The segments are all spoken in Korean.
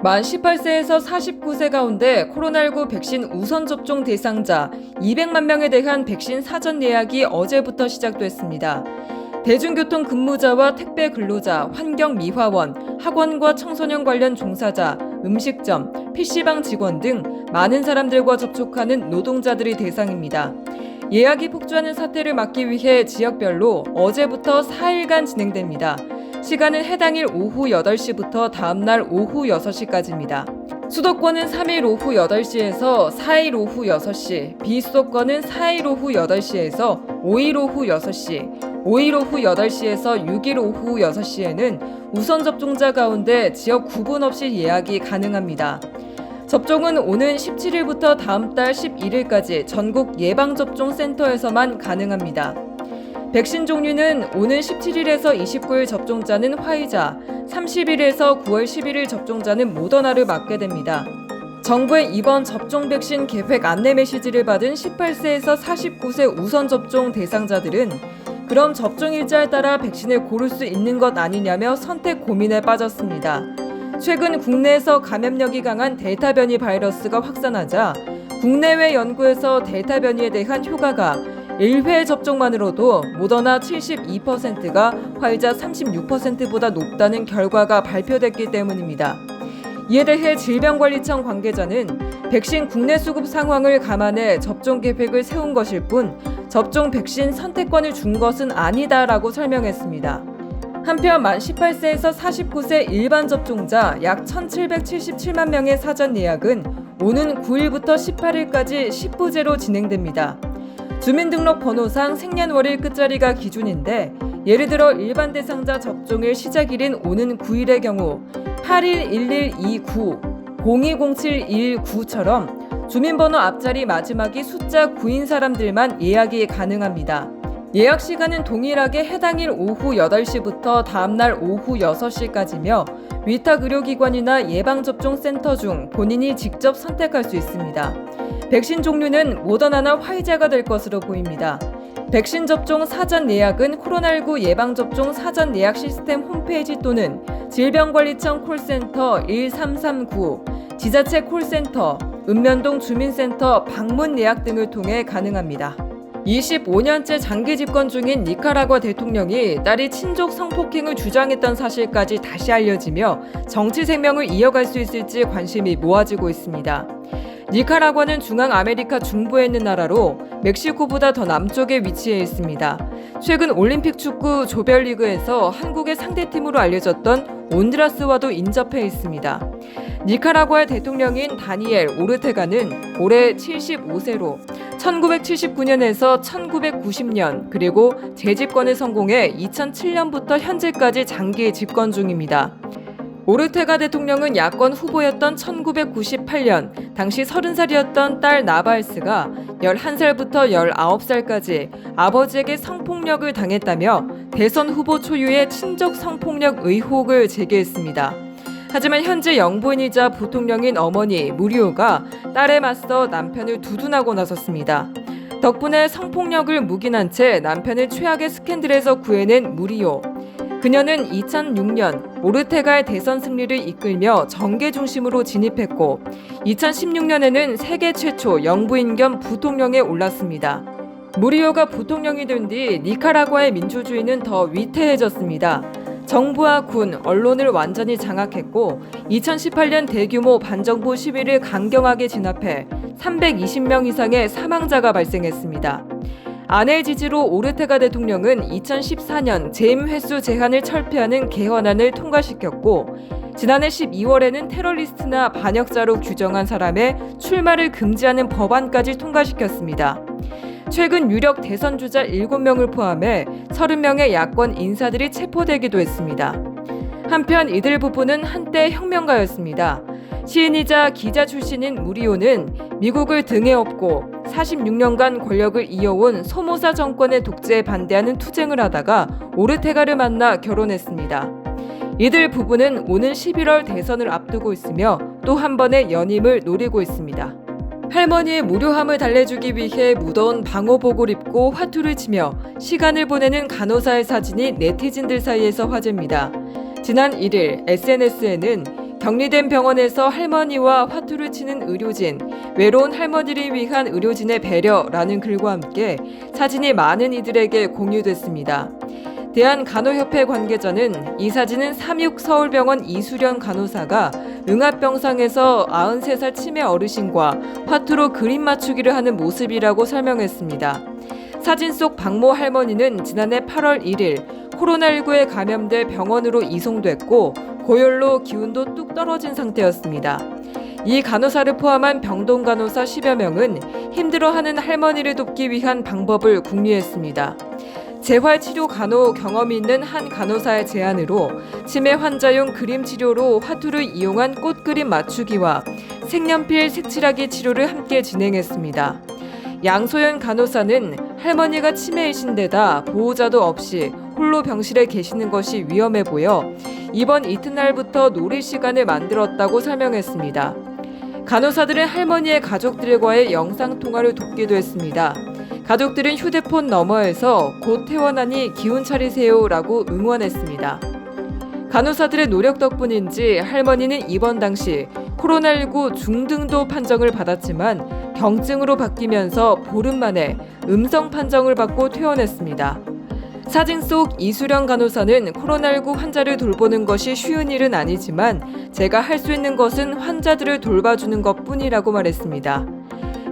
만 18세에서 49세 가운데 코로나19 백신 우선 접종 대상자 200만 명에 대한 백신 사전 예약이 어제부터 시작됐습니다. 대중교통 근무자와 택배 근로자, 환경미화원, 학원과 청소년 관련 종사자, 음식점, PC방 직원 등 많은 사람들과 접촉하는 노동자들이 대상입니다. 예약이 폭주하는 사태를 막기 위해 지역별로 어제부터 4일간 진행됩니다. 시간은 해당일 오후 8시부터 다음날 오후 6시까지입니다. 수도권은 3일 오후 8시에서 4일 오후 6시, 비수도권은 4일 오후 8시에서 5일 오후 6시, 5일 오후 8시에서 6일 오후 6시에는 우선 접종자 가운데 지역 구분 없이 예약이 가능합니다. 접종은 오는 17일부터 다음 달 11일까지 전국 예방접종센터에서만 가능합니다. 백신 종류는 오는 17일에서 29일 접종자는 화이자, 30일에서 9월 11일 접종자는 모더나를 맞게 됩니다. 정부의 이번 접종 백신 계획 안내 메시지를 받은 18세에서 49세 우선 접종 대상자들은 그럼 접종 일자에 따라 백신을 고를 수 있는 것 아니냐며 선택 고민에 빠졌습니다. 최근 국내에서 감염력이 강한 델타 변이 바이러스가 확산하자 국내외 연구에서 델타 변이에 대한 효과가 1회 접종만으로도 모더나 72%가 화이자 36%보다 높다는 결과가 발표됐기 때문입니다. 이에 대해 질병관리청 관계자는 백신 국내 수급 상황을 감안해 접종 계획을 세운 것일 뿐 접종 백신 선택권을 준 것은 아니다라고 설명했습니다. 한편 만 18세에서 49세 일반 접종자 약 1,777만 명의 사전 예약은 오는 9일부터 18일까지 10부제로 진행됩니다. 주민등록번호상 생년월일 끝자리가 기준인데 예를 들어 일반 대상자 접종일 시작일인 오는 9일의 경우 811129, 020719처럼 주민번호 앞자리 마지막이 숫자 9인 사람들만 예약이 가능합니다. 예약 시간은 동일하게 해당일 오후 8시부터 다음날 오후 6시까지며 위탁 의료기관이나 예방접종센터 중 본인이 직접 선택할 수 있습니다. 백신 종류는 모더나나 화이자가 될 것으로 보입니다. 백신 접종 사전 예약은 코로나19 예방접종 사전 예약 시스템 홈페이지 또는 질병관리청 콜센터 1339, 지자체 콜센터, 읍면동 주민센터 방문 예약 등을 통해 가능합니다. 25년째 장기 집권 중인 니카라과 대통령이 딸이 친족 성폭행을 주장했던 사실까지 다시 알려지며 정치 생명을 이어갈 수 있을지 관심이 모아지고 있습니다. 니카라과는 중앙아메리카 중부에 있는 나라로 멕시코보다 더 남쪽에 위치해 있습니다. 최근 올림픽 축구 조별리그에서 한국의 상대팀으로 알려졌던 온두라스와도 인접해 있습니다. 니카라과의 대통령인 다니엘 오르테가는 올해 75세로 1979년에서 1990년 그리고 재집권을 성공해 2007년부터 현재까지 장기 집권 중입니다. 오르테가 대통령은 야권 후보였던 1998년 당시 30살이었던 딸 나바에스가 11살부터 19살까지 아버지에게 성폭력을 당했다며 대선 후보 초유의 친족 성폭력 의혹을 제기했습니다. 하지만 현재 영부인이자 부통령인 어머니 무리오가 딸에 맞서 남편을 두둔하고 나섰습니다. 덕분에 성폭력을 묵인한 채 남편을 최악의 스캔들에서 구해낸 무리오. 그녀는 2006년 오르테가의 대선 승리를 이끌며 정계 중심으로 진입했고 2016년에는 세계 최초 영부인 겸 부통령에 올랐습니다. 무리오가 부통령이 된 뒤 니카라과의 민주주의는 더 위태해졌습니다. 정부와 군, 언론을 완전히 장악했고 2018년 대규모 반정부 시위를 강경하게 진압해 320명 이상의 사망자가 발생했습니다. 아내의 지지로 오르테가 대통령은 2014년 재임 횟수 제한을 철폐하는 개헌안을 통과시켰고 지난해 12월에는 테러리스트나 반역자로 규정한 사람의 출마를 금지하는 법안까지 통과시켰습니다. 최근 유력 대선 주자 7명을 포함해 30명의 야권 인사들이 체포되기도 했습니다. 한편 이들 부부는 한때 혁명가였습니다. 시인이자 기자 출신인 무리오는 미국을 등에 업고 46년간 권력을 이어온 소모사 정권의 독재에 반대하는 투쟁을 하다가 오르테가를 만나 결혼했습니다. 이들 부부는 오는 11월 대선을 앞두고 있으며 또 한 번의 연임을 노리고 있습니다. 할머니의 무료함을 달래주기 위해 무더운 방호복을 입고 화투를 치며 시간을 보내는 간호사의 사진이 네티즌들 사이에서 화제입니다. 지난 1일 SNS에는 격리된 병원에서 할머니와 화투를 치는 의료진, 외로운 할머니를 위한 의료진의 배려라는 글과 함께 사진이 많은 이들에게 공유됐습니다. 대한간호협회 관계자는 이 사진은 삼육서울병원 이수련 간호사가 응압병상에서 93살 치매 어르신과 화투로 그림 맞추기를 하는 모습이라고 설명했습니다. 사진 속 박모 할머니는 지난해 8월 1일 코로나19에 감염돼 병원으로 이송됐고 고열로 기운도 뚝 떨어진 상태였습니다. 이 간호사를 포함한 병동 간호사 10여 명은 힘들어하는 할머니를 돕기 위한 방법을 궁리했습니다. 재활치료 간호 경험이 있는 한 간호사의 제안으로 치매 환자용 그림 치료로 화투를 이용한 꽃그림 맞추기와 색연필 색칠하기 치료를 함께 진행했습니다. 양소연 간호사는 할머니가 치매이신데다 보호자도 없이 홀로 병실에 계시는 것이 위험해 보여 이번 이튿날부터 놀이 시간을 만들었다고 설명했습니다. 간호사들은 할머니의 가족들과의 영상통화를 돕기도 했습니다. 가족들은 휴대폰 너머에서 곧 퇴원하니 기운 차리세요라고 응원했습니다. 간호사들의 노력 덕분인지 할머니는 입원 당시 코로나19 중등도 판정을 받았지만 경증으로 바뀌면서 보름 만에 음성 판정을 받고 퇴원했습니다. 사진 속 이수련 간호사는 코로나19 환자를 돌보는 것이 쉬운 일은 아니지만 제가 할 수 있는 것은 환자들을 돌봐주는 것뿐이라고 말했습니다.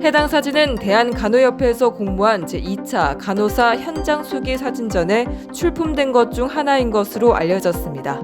해당 사진은 대한간호협회에서 공모한 제2차 간호사 현장 수기 사진전에 출품된 것 중 하나인 것으로 알려졌습니다.